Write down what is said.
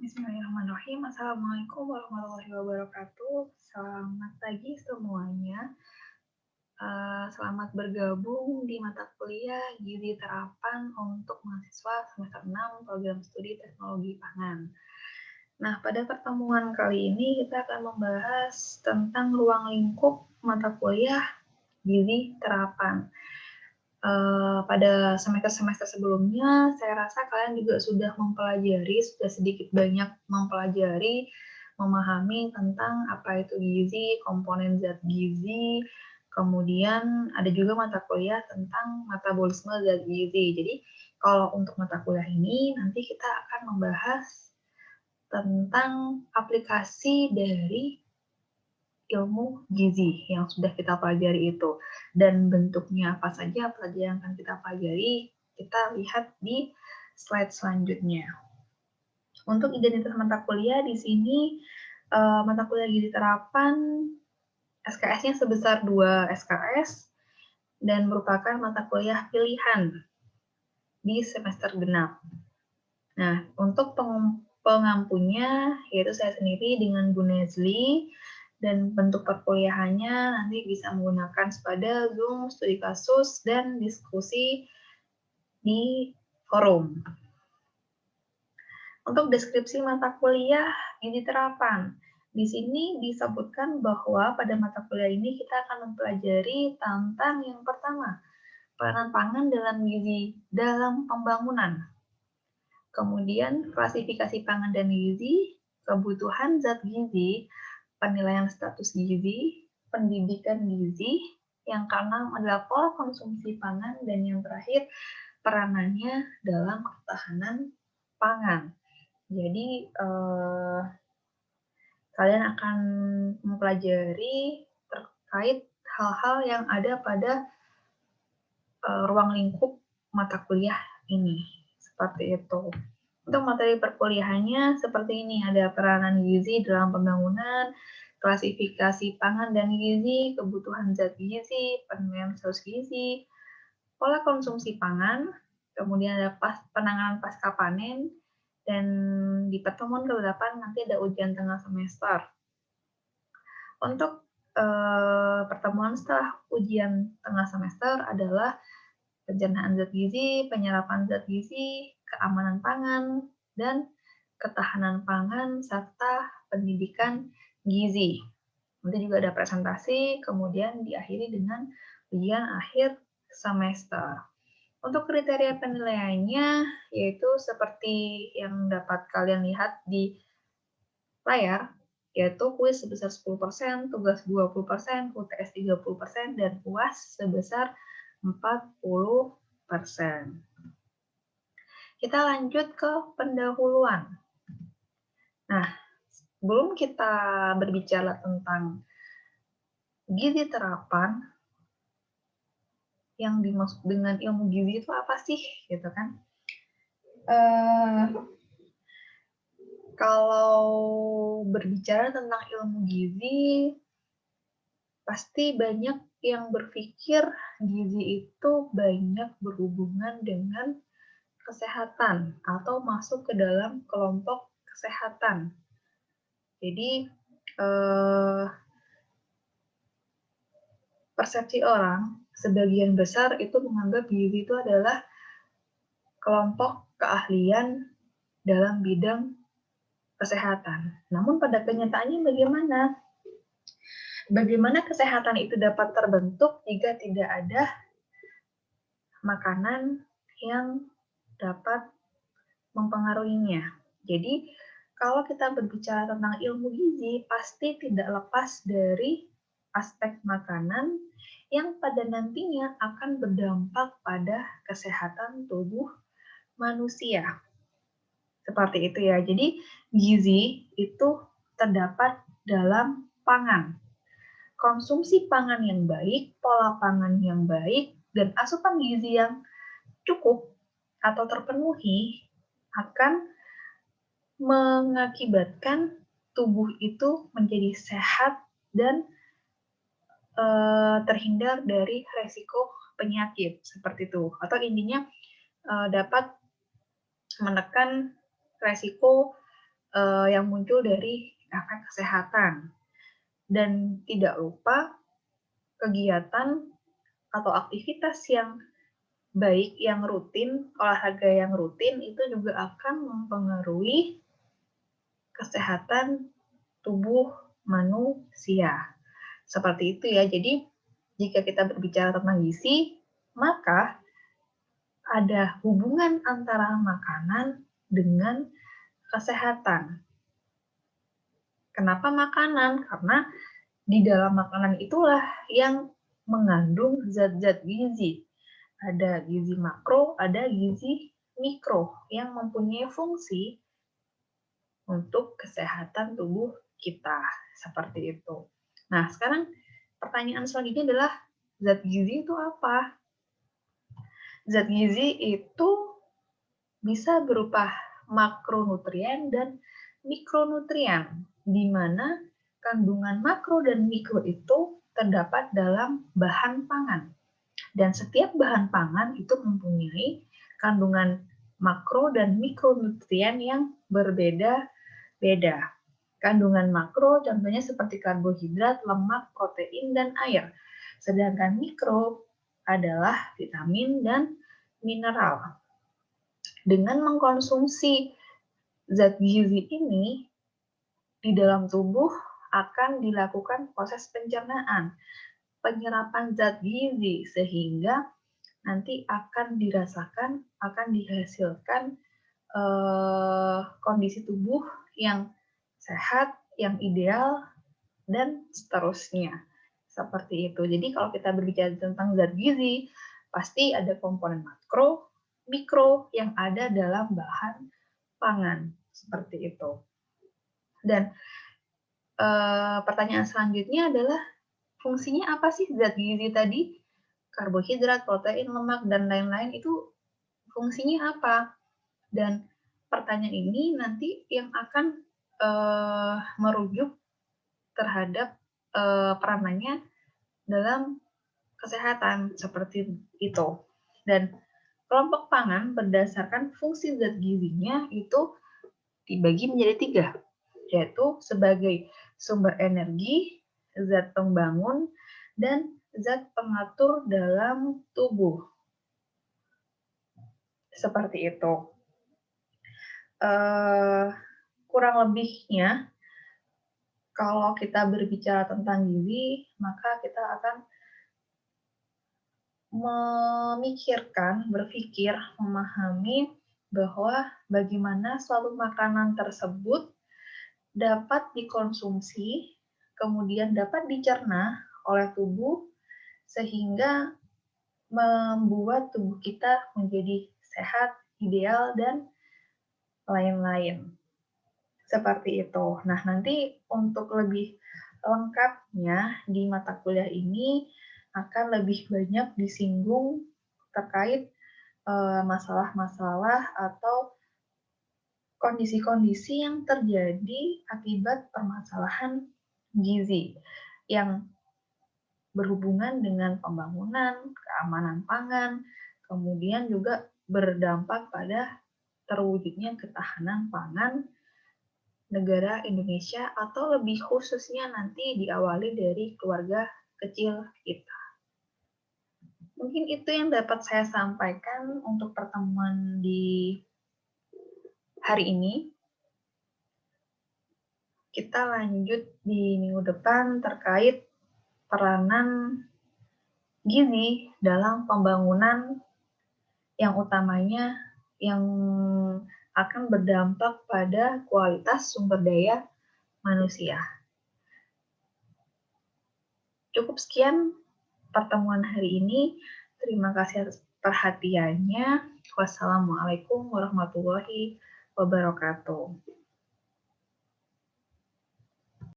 Bismillahirrahmanirrahim. Assalamualaikum warahmatullahi wabarakatuh. Selamat pagi semuanya. Selamat bergabung di mata kuliah Gizi Terapan untuk mahasiswa semester 6 program studi teknologi pangan. Nah, pada pertemuan kali ini kita akan membahas tentang ruang lingkup mata kuliah Gizi Terapan. Pada semester-semester sebelumnya, saya rasa kalian juga sudah mempelajari, sudah sedikit banyak mempelajari, memahami tentang apa itu gizi, komponen zat gizi, kemudian ada juga mata kuliah tentang metabolisme zat gizi. Jadi, kalau untuk mata kuliah ini, nanti kita akan membahas tentang aplikasi dari ilmu gizi yang sudah kita pelajari itu. Dan bentuknya apa saja yang akan kita pelajari, kita lihat di slide selanjutnya. Untuk identitas mata kuliah di sini, mata kuliah gizi terapan SKS-nya sebesar 2 SKS dan merupakan mata kuliah pilihan di semester genap. Nah, untuk pengampunya yaitu saya sendiri dengan Bu Nezli, dan bentuk perkuliahannya nanti bisa menggunakan Spada, Zoom, studi kasus, dan diskusi di forum. Untuk deskripsi mata kuliah gizi terapan, di sini disebutkan bahwa pada mata kuliah ini kita akan mempelajari tentang yang pertama, peranan pangan dalam gizi dalam pembangunan. Kemudian klasifikasi pangan dan gizi, kebutuhan zat gizi, penilaian status gizi, pendidikan gizi, yang keenam adalah pola konsumsi pangan, dan yang terakhir peranannya dalam ketahanan pangan. Jadi kalian akan mempelajari terkait hal-hal yang ada pada ruang lingkup mata kuliah ini. Seperti itu. Untuk materi perkuliahannya seperti ini, ada peranan gizi dalam pembangunan, klasifikasi pangan dan gizi, kebutuhan zat gizi, penilaian status gizi, pola konsumsi pangan, kemudian ada penanganan pasca panen, dan di pertemuan ke-8 nanti ada ujian tengah semester. Untuk pertemuan setelah ujian tengah semester adalah pencernaan zat gizi, penyerapan zat gizi, keamanan pangan, dan ketahanan pangan, serta pendidikan gizi. Nanti juga ada presentasi, kemudian diakhiri dengan ujian akhir semester. Untuk kriteria penilaiannya, yaitu seperti yang dapat kalian lihat di layar, yaitu kuis sebesar 10%, tugas 20%, UTS 30%, dan UAS sebesar 40%. Kita lanjut ke pendahuluan. Nah, sebelum kita berbicara tentang gizi terapan, yang dimaksud dengan ilmu gizi itu apa sih, gitu kan? Kalau berbicara tentang ilmu gizi, pasti banyak yang berpikir gizi itu banyak berhubungan dengan kesehatan atau masuk ke dalam kelompok kesehatan. Jadi persepsi orang sebagian besar itu menganggap gizi itu adalah kelompok keahlian dalam bidang kesehatan. Namun pada kenyataannya bagaimana? Bagaimana kesehatan itu dapat terbentuk jika tidak ada makanan yang dapat mempengaruhinya? Jadi, kalau kita berbicara tentang ilmu gizi, pasti tidak lepas dari aspek makanan yang pada nantinya akan berdampak pada kesehatan tubuh manusia. Seperti itu ya. Jadi, gizi itu terdapat dalam pangan. Konsumsi pangan yang baik, pola pangan yang baik, dan asupan gizi yang cukup atau terpenuhi akan mengakibatkan tubuh itu menjadi sehat dan terhindar dari resiko penyakit seperti itu, atau intinya dapat menekan resiko yang muncul dari efek kesehatan. Dan tidak lupa kegiatan atau aktivitas yang baik, yang rutin, olahraga yang rutin itu juga akan mempengaruhi kesehatan tubuh manusia. Seperti itu ya. Jadi jika kita berbicara tentang gizi, maka ada hubungan antara makanan dengan kesehatan. Kenapa makanan? Karena di dalam makanan itulah yang mengandung zat-zat gizi. Ada gizi makro, ada gizi mikro yang mempunyai fungsi untuk kesehatan tubuh kita. Seperti itu. Nah, sekarang pertanyaan selanjutnya adalah zat gizi itu apa? Zat gizi itu bisa berupa makronutrien dan mikronutrien, di mana kandungan makro dan mikro itu terdapat dalam bahan pangan. Dan setiap bahan pangan itu mempunyai kandungan makro dan mikronutrien yang berbeda-beda. Kandungan makro contohnya seperti karbohidrat, lemak, protein, dan air. Sedangkan mikro adalah vitamin dan mineral. Dengan mengkonsumsi zat gizi ini, di dalam tubuh akan dilakukan proses pencernaan, penyerapan zat gizi, sehingga nanti akan dirasakan, akan dihasilkan kondisi tubuh yang sehat, yang ideal, dan seterusnya. Seperti itu. Jadi kalau kita berbicara tentang zat gizi, pasti ada komponen makro, mikro yang ada dalam bahan pangan. Seperti itu. Dan pertanyaan selanjutnya adalah fungsinya apa sih zat gizi tadi? Karbohidrat, protein, lemak, dan lain-lain itu fungsinya apa? Dan pertanyaan ini nanti yang akan merujuk terhadap peranannya dalam kesehatan seperti itu. Dan kelompok pangan berdasarkan fungsi zat gizinya itu dibagi menjadi 3, yaitu sebagai sumber energi, zat pembangun, dan zat pengatur dalam tubuh. Seperti itu. Kurang lebihnya, kalau kita berbicara tentang gizi, maka kita akan memikirkan, berpikir, memahami bahwa bagaimana suatu makanan tersebut dapat dikonsumsi, kemudian dapat dicerna oleh tubuh, sehingga membuat tubuh kita menjadi sehat, ideal, dan lain-lain. Seperti itu. Nah, nanti untuk lebih lengkapnya di mata kuliah ini akan lebih banyak disinggung terkait masalah-masalah atau kondisi-kondisi yang terjadi akibat permasalahan gizi yang berhubungan dengan pembangunan, keamanan pangan, kemudian juga berdampak pada terwujudnya ketahanan pangan negara Indonesia atau lebih khususnya nanti diawali dari keluarga kecil kita. Mungkin itu yang dapat saya sampaikan untuk pertemuan di hari ini. Kita lanjut di minggu depan terkait peranan gizi dalam pembangunan yang utamanya yang akan berdampak pada kualitas sumber daya manusia. Cukup sekian pertemuan hari ini. Terima kasih atas perhatiannya. Wassalamualaikum warahmatullahi wabarakatuh.